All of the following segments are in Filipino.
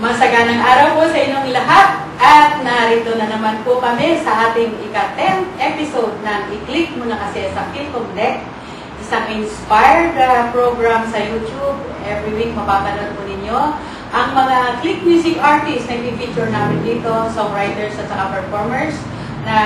Masaganang araw po sa inyong lahat at narito na naman po kami sa ating ika-10th episode ng I-Click Mo Na Kasi sa PhilComDec, isang inspired program sa YouTube. Every week mapapanood po ninyo ang mga click music artists na i-feature namin dito, songwriters at saka performers na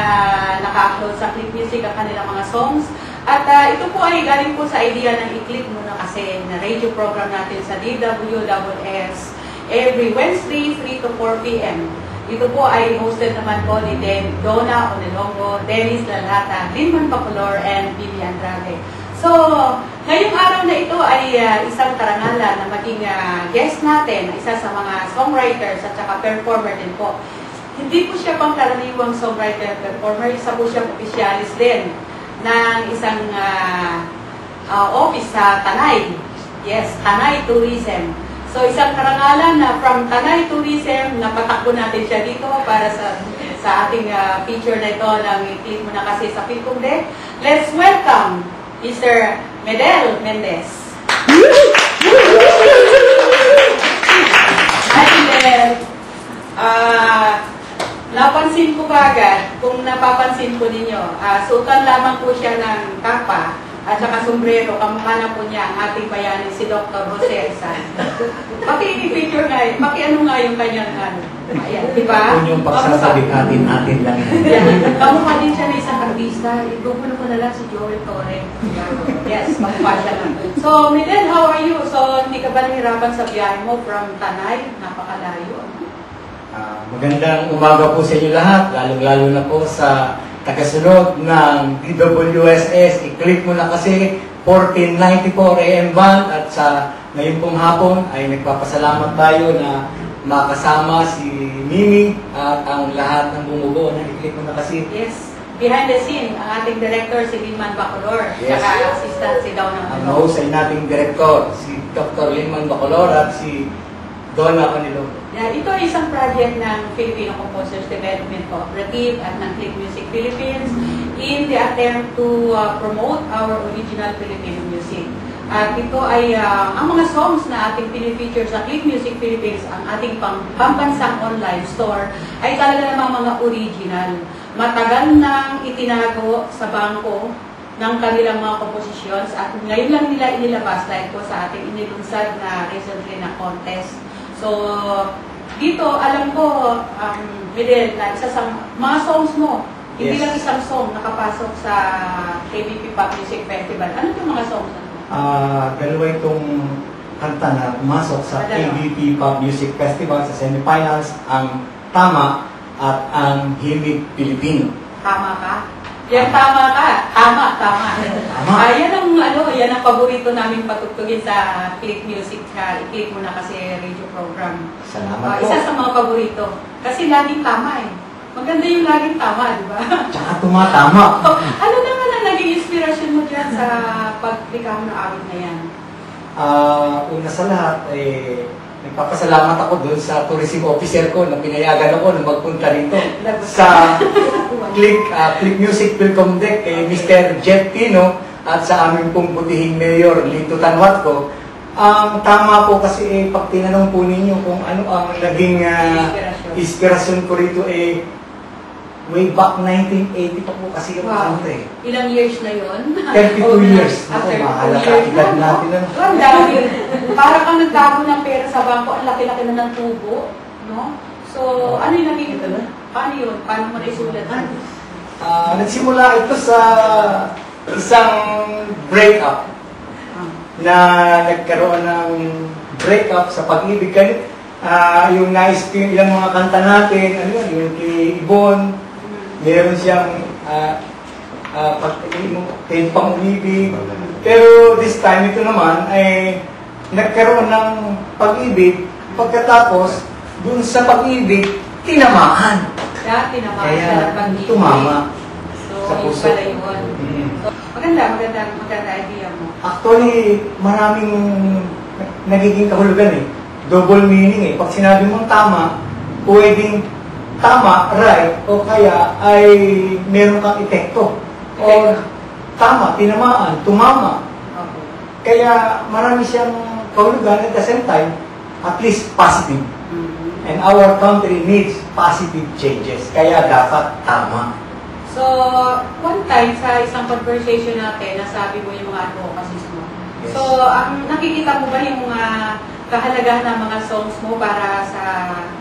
naka-upload sa click music ang kanilang mga songs. At ito po ay galing po sa idea ng I-Click Mo Na Kasi na radio program natin sa DWSS every Wednesday, 3 to 4 p.m. Ito po ay hosted naman po ni Donna Onelongo, Dennis Lalata, Linman Bacolor, and Bibi Andrade. So, ngayong araw na ito ay isang karangalan na maging guest natin, isa sa mga songwriters at saka performer din po. Hindi po siya pangkaraniwang songwriter-performer, isa po siyang officialis din ng isang office sa Tanay. Yes, Tanay Tourism. So, isang karangalan na from Tanay Tourism, napatakbo natin siya dito para sa ating feature na ito ng I-Click Mo Na Kasi sa PhilComDec. Let's welcome Mr. Medel Mendez. Hi, Medel. Napansin ko agad, kung napapansin ko ninyo, suotan lamang po siya ng kapa at saka sombrero, kamukha na po niya ang ating bayani, si Dr. Jose San. Paki-picture nga, paki-ano nga yung kanyang ano. Ayan, di ba? Kung yung pagsasabi natin lang. Yan. Kamukha din siya na isang artista. Igugulo ko na lang si Joel Torre. Yes, kamukha siya lang. So, Medel, how are you? So, hindi ka ba nahirapan sa biyahe mo from Tanay? Napakalayo. Magandang umaga po sa inyo lahat, lalong-lalo na po sa tagasunod ng DWSS. I-click mo na kasi 1494 AM band at sa ngayon pong hapon ay nagpapasalamat tayo na makasama si Mimi at ang lahat ng bumubuo na I-click mo na kasi. Yes, behind the scene, ang ating director si Linman Bacolor, yes. Saka assistant si Donna. Ang host ay nating director, si Dr. Linman Bacolor at si Donna Onelongo. Ito ay isang project ng Filipino Composers Development Cooperative at ng Click Music Philippines in the attempt to promote our original Filipino music. At ito ay ang mga songs na ating pinifeature sa Click Music Philippines, ang ating pambansang online store, ay talaga namang mga original. Matagal nang itinago sa bangko ng kanilang mga compositions at ngayon lang nila inilabas dahil po sa ating inilunsad na recently na contest. So, dito, alam ko, Medel, na isa sa mga songs mo, hindi lang isang song nakapasok sa KBP Pop Music Festival. Ano itong mga songs na ito? Dalawa itong kanta na pumasok sa KBP Pop Music Festival sa semifinals, ang Tama at ang Himig Pilipino. Tama ka? Yan, tama ka. Tama. Yan ang paborito namin patugtugin sa Click Music. I-click mo na kasi radio program. Salamat po. Isa sa mga paborito. Kasi laging tama eh. Maganda yung laging tama, di ba? Tsaka tumatama. Ano naman ang naging inspirasyon mo dyan sa paglikha mo ng awit na yan? Una sa lahat, nagpapasalamat ako doon sa tourism officer ko na pinayagan ako na magpunta rito sa Click Music PhilComDec kay Mr. Jeff Pino at sa aming pong butihing mayor, Lito Tanwatco. Ang tama po kasi pag tinanong po ninyo kung ano ang naging inspirasyon ko rito way back 1980 pa po kasi yung kanta eh. Ilang years na yun? 32 years. Ako, mahalata edad natin na. Ang dami. Para kang nagtago ng pera sa bangko, ang laki-laki na ng tubo. No? So, ano yung naging ito? Paano yun? Paano mo naisulat? Nagsimula ito sa isang breakup na nagkaroon ng breakup sa pag-ibig. Yung nais ko yung ilang mga kanta natin, yung kay Ibon, meron siyang pang-umibig. Pero this time, ito naman ay nagkaroon ng pag-ibig. Pagkatapos, dun sa pag-ibig, tinamaan. Kaya tumama so, sa puso. Pala yun. So, maganda idea mo. Actually, maraming nagiging kahulugan eh. Double meaning eh. Pag sinabi mong tama, pwedeng tama, right, o kaya ay meron kang epekto. O tama, tinamaan, tumama. Okay. Kaya marami siyang kahulugan at the same time, at least positive. And our country needs positive changes. Kaya dapat tama. So, one time sa isang conversation natin, nasabi mo yung mga advocacies mo. Yes. So, nakikita mo ba yung mga kahalagahan ng mga songs mo para sa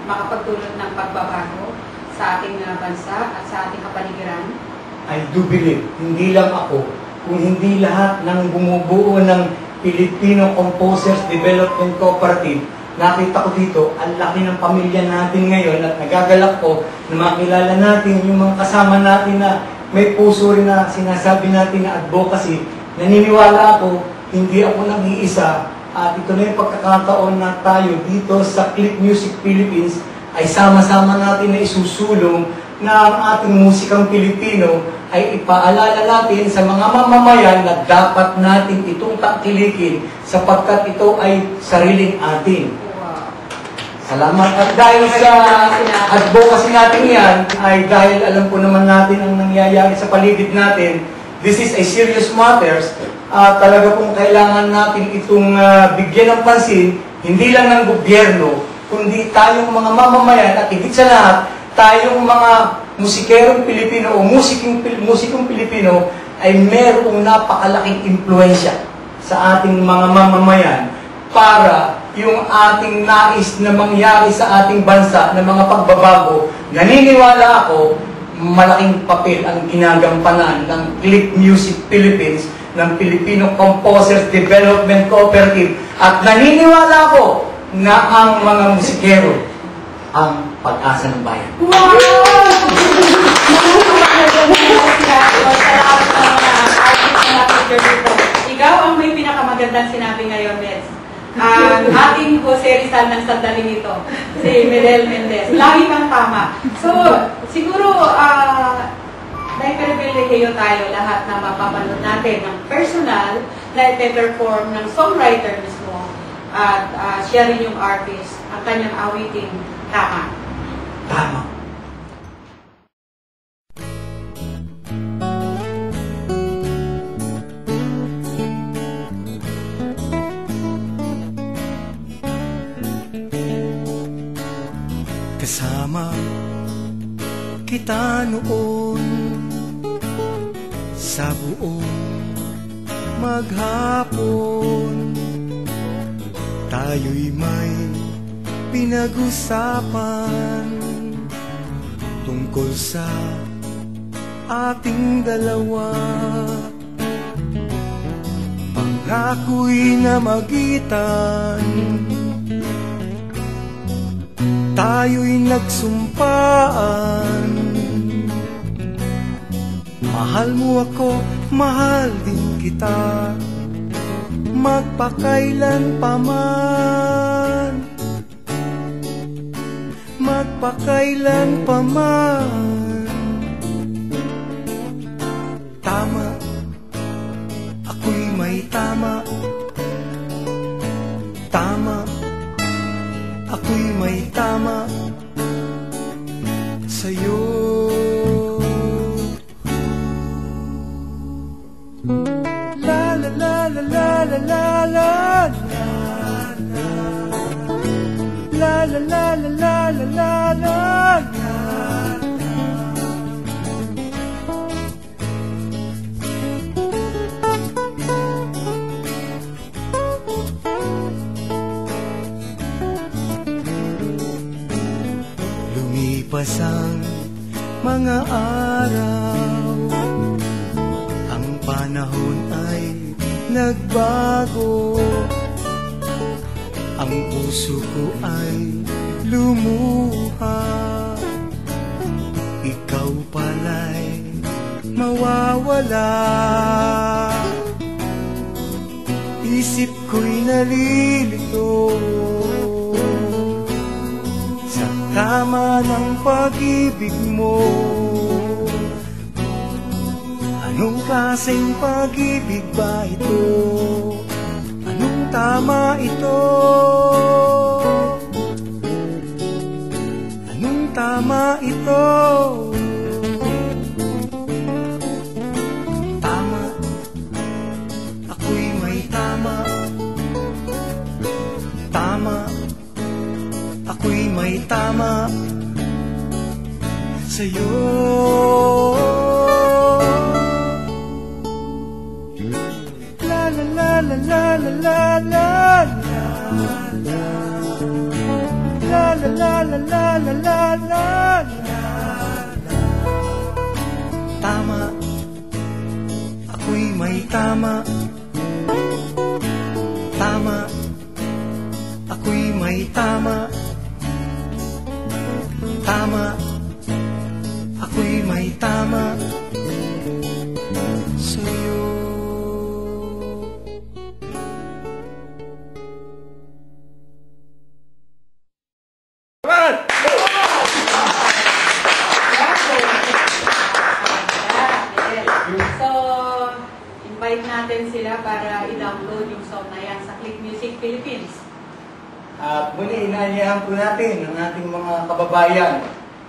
makapagdulot ng pagbabago sa ating bansa at sa ating kapaligiran? I do believe, hindi lang ako, kung hindi lahat ng bumubuo ng Filipino Composers Development Cooperative, nakita ko dito, ang laki ng pamilya natin ngayon at nagagalak ko na makilala natin yung mga kasama natin na may puso rin na sinasabi natin na advocacy. Naniniwala ako, hindi ako nag-iisa at ito na yung pagkakataon na tayo dito sa Click Music Philippines ay sama-sama natin na isusulong na ang ating musikang Pilipino ay ipaalala natin sa mga mamamayan na dapat natin itong tangkilikin sapagkat ito ay sariling atin. Salamat. At dahil sa advocacy natin yan, ay dahil alam po naman natin ang nangyayari sa paligid natin, this is a serious matters. Talaga pong kailangan natin itong bigyan ng pansin, hindi lang ng gobyerno, kundi tayong mga mamamayan at higit sa lahat, tayong mga musikerong Pilipino o musikong Pilipino ay merong napakalaking impluensya sa ating mga mamamayan para yung ating nais na mangyari sa ating bansa na mga pagbabago. Naniniwala ako, malaking papel ang ginagampanan ng Click Music Philippines, ng Filipino Composers Development Cooperative. At naniniwala ako na ang mga musikero ang pag-asa ng bayan. Wow! Ikaw ang may pinakamagandang sinabi ngayon, Meds. Ang ating Jose Rizal ng sandali nito, si Medel Mendez. Lagi kang tama. So, siguro, dahil pribilehiyo tayo lahat na mapapanood natin ng personal na ite-perform ng songwriter mismo at siya rin yung artist, ang kanyang awiting tama. Tama. Kasama kita noon sa buong maghapon, tayo'y may pinag-usapan tungkol sa ating dalawa. Pangako'y namagitan, tayo'y nagsumpaan. Mahal mo ako, mahal din kita, magpakailan pa man, magpakailan pa man. Tama, ako'y may tama. Tama, ako'y may tama sa'yo. La la la la la la la la la la la la la la la. Lumipas ang mga araw, ang panahon ay nagbago, ang puso ko ay lumuha. Ikaw pala'y mawawala, isip ko'y nalilito sa tama ng pag-ibig mo. Anong klaseng pag-ibig ba ito? Anong tama ito? Anong tama ito? Tama, ako'y may tama. Tama, ako'y may tama sa'yo. La la la la la la la la la. La la la la la la la la la. Tama, ako'y may tama. Tama, ako'y may tama. Tama, ako'y may tama sa'yo. So, invite natin sila para i-download yung song na yan sa Click Music Philippines. At muli, inaanyahan po natin ang ating mga kababayan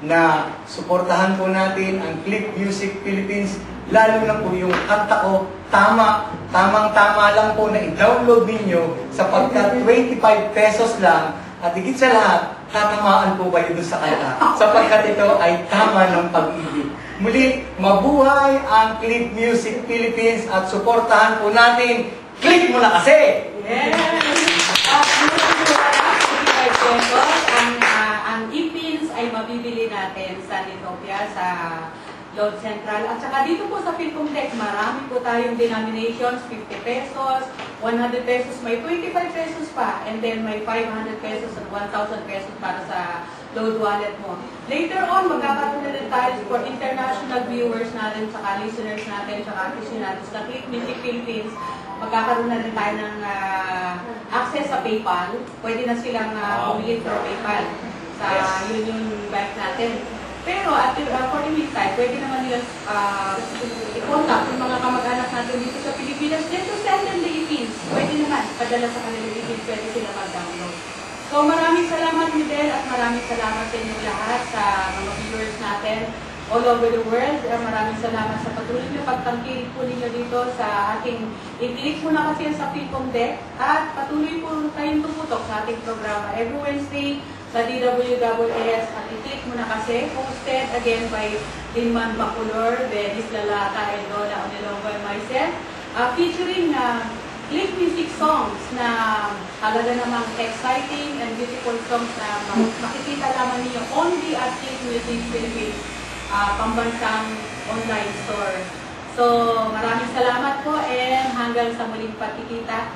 na suportahan po natin ang Click Music Philippines, lalo na po yung kanta ko, tamang-tama lang po na i-download ninyo sapagkat 25 pesos lang at higit sa lahat, tatamaan po kayo doon sa kanta sapagkat ito ay tama ng pag-ibig. Muli, mabuhay ang Click Music Philippines at suportahan po natin. Click mo na kasi! Yes! At ang e-pins ay mabibili natin sa Litopia, sa Load Central. At saka dito po sa PhilComDec, marami po tayong denominations, 50 pesos, 100 pesos, may 25 pesos pa, and then may 500 pesos at 1,000 pesos para sa load wallet mo. Later on, magkakaroon na din tayo for international viewers natin, saka listeners natin, saka aficionados na Click Music Philippines. Magkakaroon na din tayo ng access sa PayPal. Pwede na silang bumili through PayPal sa yun yung bank natin. Pero for the meantime, pwede naman nila i-contact yung mga kamag-anak natin dito sa Pilipinas. Then to send them the e-pins. Pwede naman, padala sa kanila e-pins, pwede sila mag-download. So maraming salamat, Miguel, at maraming salamat sa inyong lahat, sa mga viewers natin all over the world. Maraming salamat sa patuloy na pagtangkilik po ninyo dito sa ating i-click mo na kasi sa PhilComDec at patuloy po tayong tumutok sa ating programa every Wednesday sa DWAS at i-click mo na kasi, hosted again by Dinman Bacolor, Dennis Lalata, and Lola Onelongo and myself, featuring Click Music songs na talaga namang exciting and beautiful songs na makikita lamang ninyo only at Click Music Philippines pambansang online store. So, maraming salamat po and hanggang sa muling pagkikita.